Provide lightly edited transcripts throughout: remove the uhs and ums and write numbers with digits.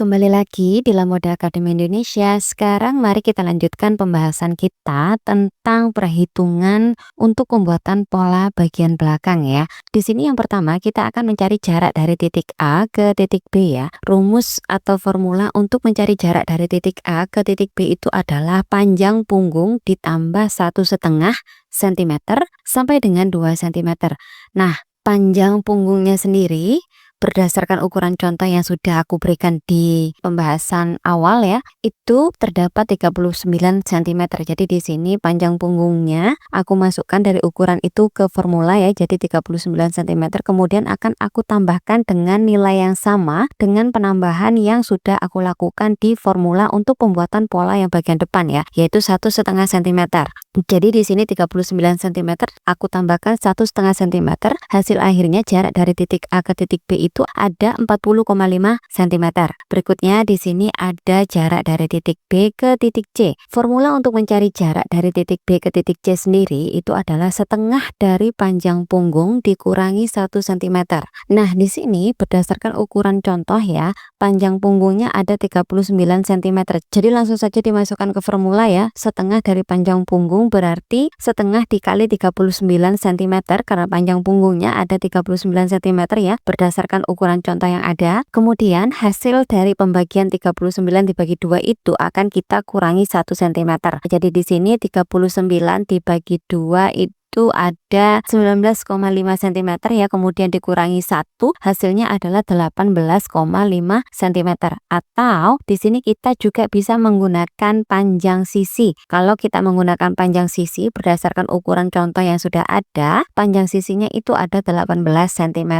kembali lagi di Lamoda Academy Indonesia. Sekarang mari kita lanjutkan pembahasan kita tentang perhitungan untuk pembuatan pola bagian belakang ya. Di sini yang pertama kita akan mencari jarak dari titik A ke titik B ya. Rumus atau formula untuk mencari jarak dari titik A ke titik B itu adalah panjang punggung ditambah 1,5 cm sampai dengan 2 cm. Nah, panjang punggungnya sendiri berdasarkan ukuran contoh yang sudah aku berikan di pembahasan awal ya, itu terdapat 39 cm. Jadi di sini panjang punggungnya aku masukkan dari ukuran itu ke formula ya, jadi 39 cm. Kemudian akan aku tambahkan dengan nilai yang sama dengan penambahan yang sudah aku lakukan di formula untuk pembuatan pola yang bagian depan ya, yaitu 1,5 cm. Jadi di sini 39 cm aku tambahkan 1,5 cm. Hasil akhirnya jarak dari titik A ke titik B itu ada 40,5 cm. Berikutnya di sini ada jarak dari titik B ke titik C. Formula untuk mencari jarak dari titik B ke titik C sendiri itu adalah setengah dari panjang punggung dikurangi 1 cm. Nah, di sini berdasarkan ukuran contoh ya, panjang punggungnya ada 39 cm. Jadi langsung saja dimasukkan ke formula ya. Setengah dari panjang punggung berarti setengah dikali 39 cm karena panjang punggungnya ada 39 cm ya, berdasarkan ukuran contoh yang ada. Kemudian hasil dari pembagian 39 dibagi 2 itu akan kita kurangi 1 cm. Jadi di sini 39 dibagi 2 itu ada 19,5 cm ya, kemudian dikurangi 1 hasilnya adalah 18,5 cm. Atau di sini kita juga bisa menggunakan panjang sisi. Kalau kita menggunakan panjang sisi berdasarkan ukuran contoh yang sudah ada, panjang sisinya itu ada 18 cm.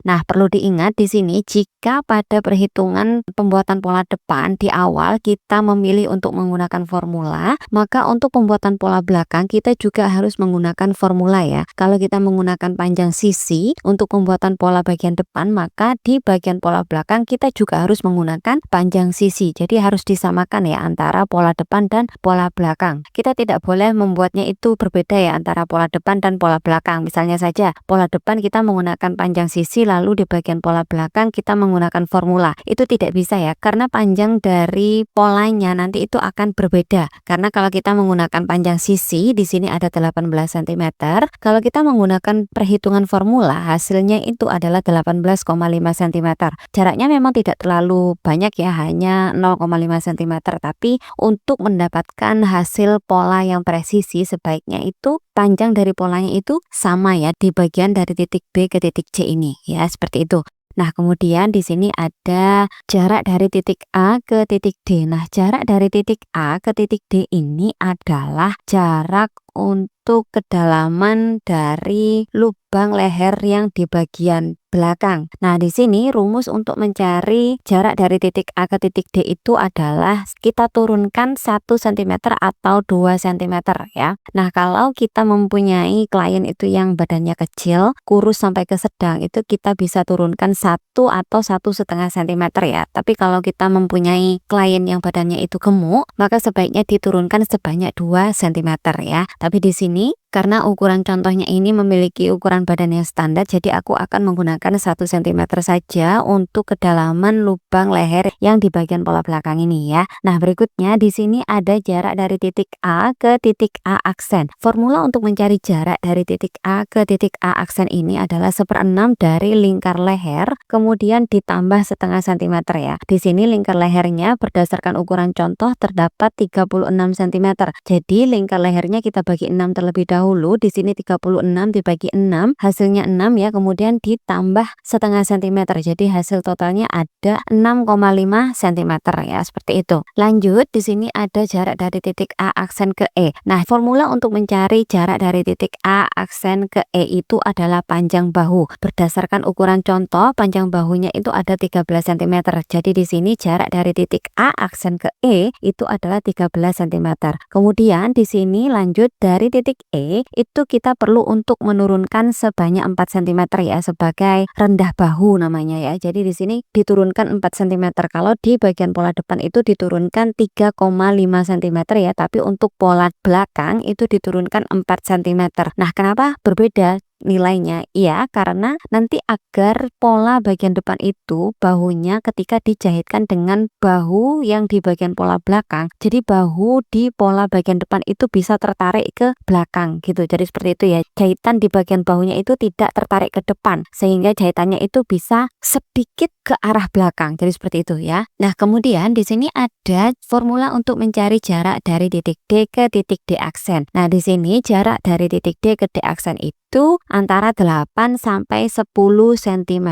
Nah, perlu diingat di sini jika pada perhitungan pembuatan pola depan di awal kita memilih untuk menggunakan formula, maka untuk pembuatan pola belakang kita juga harus menggunakan formula ya. Kalau kita menggunakan panjang sisi untuk pembuatan pola bagian depan, maka di bagian pola belakang kita juga harus menggunakan panjang sisi. Jadi harus disamakan ya antara pola depan dan pola belakang. Kita tidak boleh membuatnya itu berbeda ya antara pola depan dan pola belakang. Misalnya saja pola depan kita menggunakan panjang sisi, lalu di bagian pola belakang kita menggunakan formula. Itu tidak bisa ya, karena panjang dari polanya nanti itu akan berbeda. Karena kalau kita menggunakan panjang sisi di sini ada 18 cm. Kalau kita menggunakan perhitungan formula, hasilnya itu adalah 18,5 cm. Jaraknya memang tidak terlalu banyak ya, hanya 0,5 cm. Tapi untuk mendapatkan hasil pola yang presisi, sebaiknya itu panjang dari polanya itu sama ya di bagian dari titik B ke titik C ini ya, seperti itu. Nah, kemudian di sini ada jarak dari titik A ke titik D. Nah, jarak dari titik A ke titik D ini adalah jarak untuk kedalaman dari lubang leher yang di bagian belakang. Nah, di sini rumus untuk mencari jarak dari titik A ke titik D itu adalah kita turunkan 1 cm atau 2 cm ya. Nah, kalau kita mempunyai klien itu yang badannya kecil, kurus sampai ke sedang, itu kita bisa turunkan 1 atau 1,5 cm ya. Tapi kalau kita mempunyai klien yang badannya itu gemuk, maka sebaiknya diturunkan sebanyak 2 cm ya. Tapi di sini karena ukuran contohnya ini memiliki ukuran badan yang standar, jadi aku akan menggunakan 1 cm saja untuk kedalaman lubang leher yang di bagian pola belakang ini ya. Nah, berikutnya di sini ada jarak dari titik A ke titik A aksen. Formula untuk mencari jarak dari titik A ke titik A aksen ini adalah 1/6 dari lingkar leher, kemudian ditambah setengah cm ya. Di sini lingkar lehernya berdasarkan ukuran contoh terdapat 36 cm. Jadi lingkar lehernya kita bagi 6 terlebih dahulu. Di sini 36 dibagi 6 hasilnya 6 ya, kemudian ditambah setengah cm. Jadi hasil totalnya ada 6,5 cm ya, seperti itu. Lanjut, di sini ada jarak dari titik A aksen ke E. Nah, formula untuk mencari jarak dari titik A aksen ke E itu adalah panjang bahu. Berdasarkan ukuran contoh, panjang bahunya itu ada 13 cm. Jadi di sini jarak dari titik A aksen ke E itu adalah 13 cm. Kemudian di sini lanjut dari titik E itu kita perlu untuk menurunkan sebanyak 4 cm ya, sebagai rendah bahu namanya ya. Jadi di sini diturunkan 4 cm. Kalau di bagian pola depan itu diturunkan 3,5 cm ya, tapi untuk pola belakang itu diturunkan 4 cm. Nah, kenapa berbeda? nilainya? Iya, karena nanti agar pola bagian depan itu bahunya ketika dijahitkan dengan bahu yang di bagian pola belakang, jadi bahu di pola bagian depan itu bisa tertarik ke belakang gitu. Jadi seperti itu ya. Jahitan di bagian bahunya itu tidak tertarik ke depan sehingga jahitannya itu bisa sedikit ke arah belakang. Jadi seperti itu ya. Nah, kemudian di sini ada formula untuk mencari jarak dari titik D ke titik D aksen. Nah, di sini jarak dari titik D ke D aksen itu antara 8 sampai 10 cm.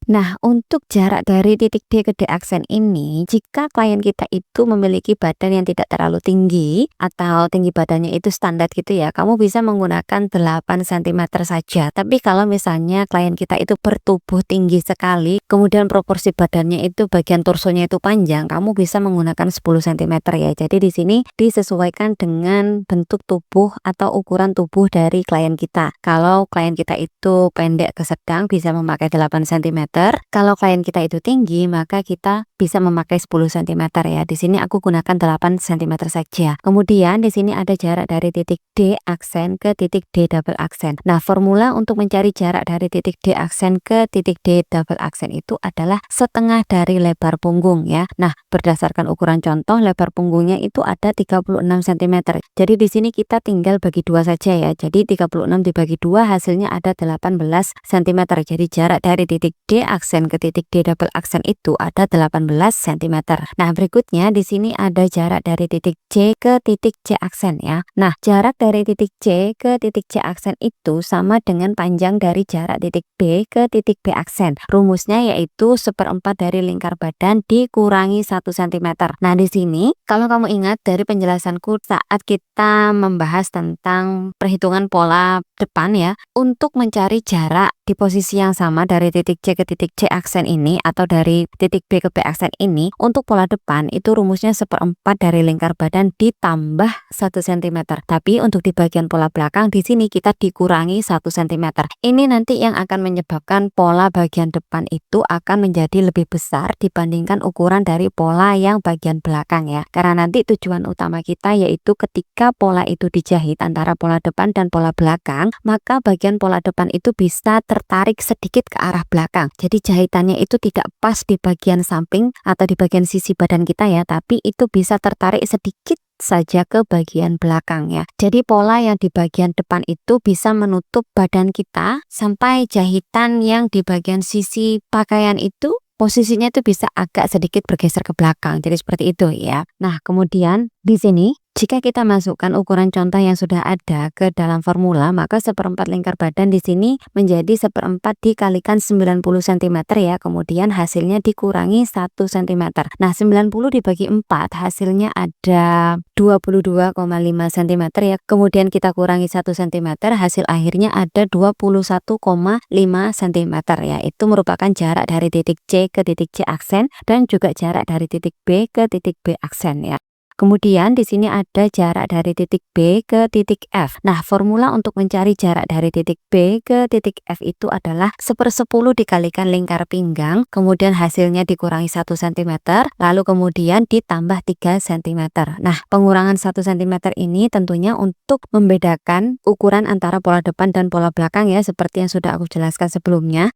Nah, untuk jarak dari titik D ke D aksen ini, jika klien kita itu memiliki badan yang tidak terlalu tinggi atau tinggi badannya itu standar gitu ya, kamu bisa menggunakan 8 cm saja. Tapi kalau misalnya klien kita itu bertubuh tinggi sekali, kemudian proporsi badannya itu bagian torsonya itu panjang, kamu bisa menggunakan 10 cm ya. Jadi di sini disesuaikan dengan bentuk tubuh atau ukuran tubuh dari klien kita. Kalau klien kita itu pendek ke sedang bisa memakai 8 cm. Kalau klien kita itu tinggi, maka kita bisa memakai 10 cm ya. Di sini aku gunakan 8 cm saja. Kemudian di sini ada jarak dari titik D aksen ke titik D double aksen. Nah, formula untuk mencari jarak dari titik D aksen ke titik D double aksen itu adalah setengah dari lebar punggung ya. Nah, berdasarkan ukuran contoh, lebar punggungnya itu ada 36 cm. Jadi di sini kita tinggal bagi dua saja ya. Jadi 36 dibagi 2 hasilnya ada 18 cm. Jadi jarak dari titik D aksen ke titik D double aksen itu ada 18 cm. Nah, berikutnya di sini ada jarak dari titik C ke titik C aksen ya. Nah, jarak dari titik C ke titik C aksen itu sama dengan panjang dari jarak titik B ke titik B aksen. Rumusnya yaitu 1/4 dari lingkar badan dikurangi 1 cm. Nah, di sini kalau kamu ingat dari penjelasanku saat kita membahas tentang perhitungan pola depan ya, untuk mencari jarak di posisi yang sama dari titik C ke titik C aksen ini atau dari titik B ke B aksen ini, untuk pola depan itu rumusnya 1/4 dari lingkar badan ditambah 1 cm. Tapi untuk di bagian pola belakang di sini kita dikurangi 1 cm. Ini nanti yang akan menyebabkan pola bagian depan itu akan menjadi lebih besar dibandingkan ukuran dari pola yang bagian belakang ya. Karena nanti tujuan utama kita yaitu ketika pola itu dijahit antara pola depan dan pola belakang, maka bagian pola depan itu bisa tertarik sedikit ke arah belakang. Jadi jahitannya itu tidak pas di bagian samping atau di bagian sisi badan kita ya, tapi itu bisa tertarik sedikit saja ke bagian belakang ya. Jadi pola yang di bagian depan itu bisa menutup badan kita sampai jahitan yang di bagian sisi pakaian itu posisinya itu bisa agak sedikit bergeser ke belakang. Jadi seperti itu ya. Nah, kemudian di sini jika kita masukkan ukuran contoh yang sudah ada ke dalam formula, maka 1/4 lingkar badan di sini menjadi 1/4 dikalikan 90 cm ya. Kemudian hasilnya dikurangi 1 cm. Nah, 90 dibagi 4 hasilnya ada 22,5 cm ya. Kemudian kita kurangi 1 cm, hasil akhirnya ada 21,5 cm ya. Itu merupakan jarak dari titik C ke titik C aksen dan juga jarak dari titik B ke titik B aksen ya. Kemudian di sini ada jarak dari titik B ke titik F. Nah, formula untuk mencari jarak dari titik B ke titik F itu adalah 1/10 dikalikan lingkar pinggang, kemudian hasilnya dikurangi 1 cm, lalu kemudian ditambah 3 cm. Nah, pengurangan 1 cm ini tentunya untuk membedakan ukuran antara pola depan dan pola belakang ya, seperti yang sudah aku jelaskan sebelumnya.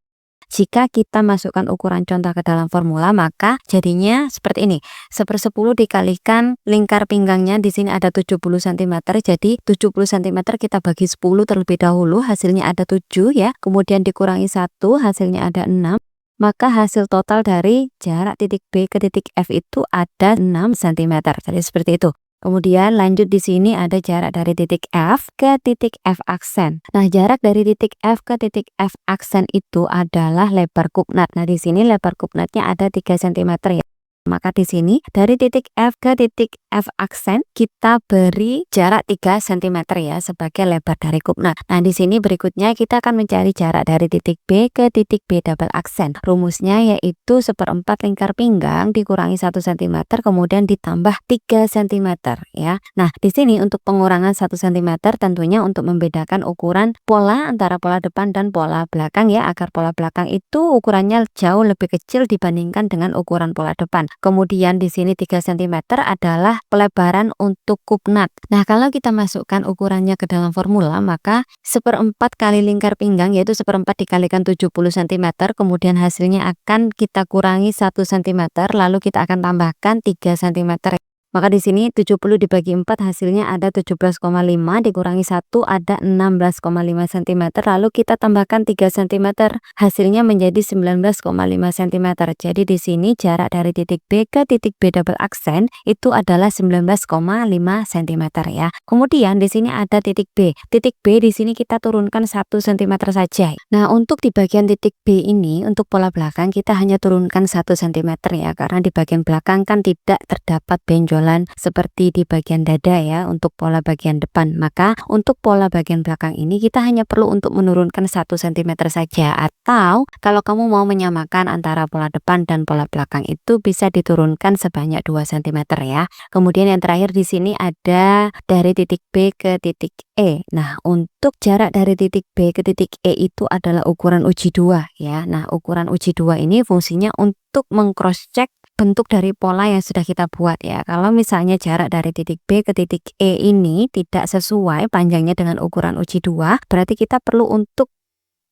Jika kita masukkan ukuran contoh ke dalam formula, maka jadinya seperti ini. 1/10 dikalikan lingkar pinggangnya di sini ada 70 cm. Jadi 70 cm kita bagi 10 terlebih dahulu, hasilnya ada 7 ya. Kemudian dikurangi 1, hasilnya ada 6. Maka hasil total dari jarak titik B ke titik F itu ada 6 cm. Jadi seperti itu. Kemudian lanjut di sini ada jarak dari titik F ke titik F aksen. Nah, jarak dari titik F ke titik F aksen itu adalah lebar kupnat. Nah, di sini lebar kupnatnya ada 3 cm ya. Maka di sini dari titik F ke titik F aksen kita beri jarak 3 cm ya sebagai lebar dari kupnat. Nah, di sini berikutnya kita akan mencari jarak dari titik B ke titik B double aksen. Rumusnya yaitu 1/4 lingkar pinggang dikurangi 1 cm kemudian ditambah 3 cm ya. Nah, di sini untuk pengurangan 1 cm tentunya untuk membedakan ukuran pola antara pola depan dan pola belakang ya, agar pola belakang itu ukurannya jauh lebih kecil dibandingkan dengan ukuran pola depan. Kemudian di sini 3 sentimeter adalah pelebaran untuk kupnat. Nah, kalau kita masukkan ukurannya ke dalam formula, maka 1/4 kali lingkar pinggang yaitu 1/4 dikalikan 70 sentimeter, kemudian hasilnya akan kita kurangi 1 sentimeter, lalu kita akan tambahkan 3 sentimeter. Maka di sini 70 dibagi 4 hasilnya ada 17,5 dikurangi 1 ada 16,5 cm. Lalu kita tambahkan 3 cm hasilnya menjadi 19,5 cm. Jadi di sini jarak dari titik B ke titik B double aksen itu adalah 19,5 cm ya. Kemudian di sini ada titik B. Titik B di sini kita turunkan 1 cm saja. Nah, untuk di bagian titik B ini untuk pola belakang kita hanya turunkan 1 cm ya, karena di bagian belakang kan tidak terdapat benjolan seperti di bagian dada ya untuk pola bagian depan. Maka untuk pola bagian belakang ini kita hanya perlu untuk menurunkan 1 cm saja, atau kalau kamu mau menyamakan antara pola depan dan pola belakang itu bisa diturunkan sebanyak 2 cm ya. Kemudian yang terakhir di sini ada dari titik B ke titik E. Nah, untuk jarak dari titik B ke titik E itu adalah ukuran uji 2 ya. Nah, ukuran uji 2 ini fungsinya untuk meng-cross check bentuk dari pola yang sudah kita buat ya. Kalau misalnya jarak dari titik B ke titik E ini tidak sesuai panjangnya dengan ukuran uji 2, berarti kita perlu untuk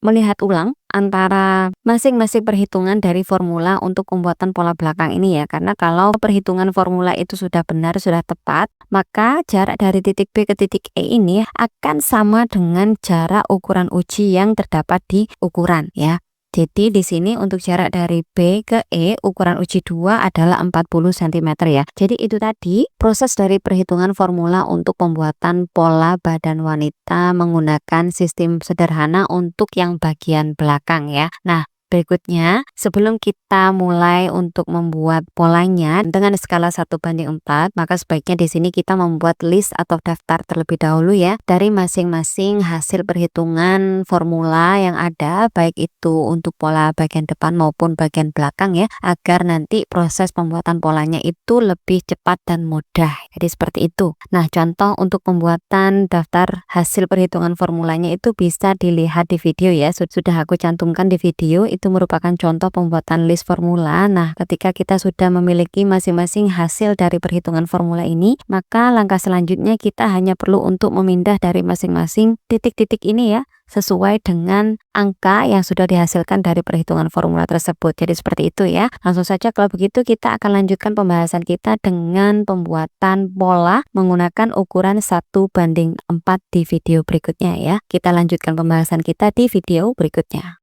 melihat ulang antara masing-masing perhitungan dari formula untuk pembuatan pola belakang ini ya. Karena kalau perhitungan formula itu sudah benar, sudah tepat, maka jarak dari titik B ke titik E ini akan sama dengan jarak ukuran uji yang terdapat di ukuran ya. Jadi di sini untuk jarak dari B ke E ukuran uji 2 adalah 40 cm ya. Jadi itu tadi proses dari perhitungan formula untuk pembuatan pola badan wanita menggunakan sistem sederhana untuk yang bagian belakang ya. Nah, berikutnya, sebelum kita mulai untuk membuat polanya dengan skala 1/4, maka sebaiknya di sini kita membuat list atau daftar terlebih dahulu ya dari masing-masing hasil perhitungan formula yang ada, baik itu untuk pola bagian depan maupun bagian belakang ya, agar nanti proses pembuatan polanya itu lebih cepat dan mudah. Jadi seperti itu. Nah, contoh untuk pembuatan daftar hasil perhitungan formulanya itu bisa dilihat di video ya. Sudah aku cantumkan di video, itu merupakan contoh pembuatan list formula. Nah, ketika kita sudah memiliki masing-masing hasil dari perhitungan formula ini, maka langkah selanjutnya kita hanya perlu untuk memindah dari masing-masing titik-titik ini ya, sesuai dengan angka yang sudah dihasilkan dari perhitungan formula tersebut. Jadi seperti itu ya. Langsung saja kalau begitu kita akan lanjutkan pembahasan kita dengan pembuatan pola menggunakan ukuran 1/4 di video berikutnya ya. Kita lanjutkan pembahasan kita di video berikutnya.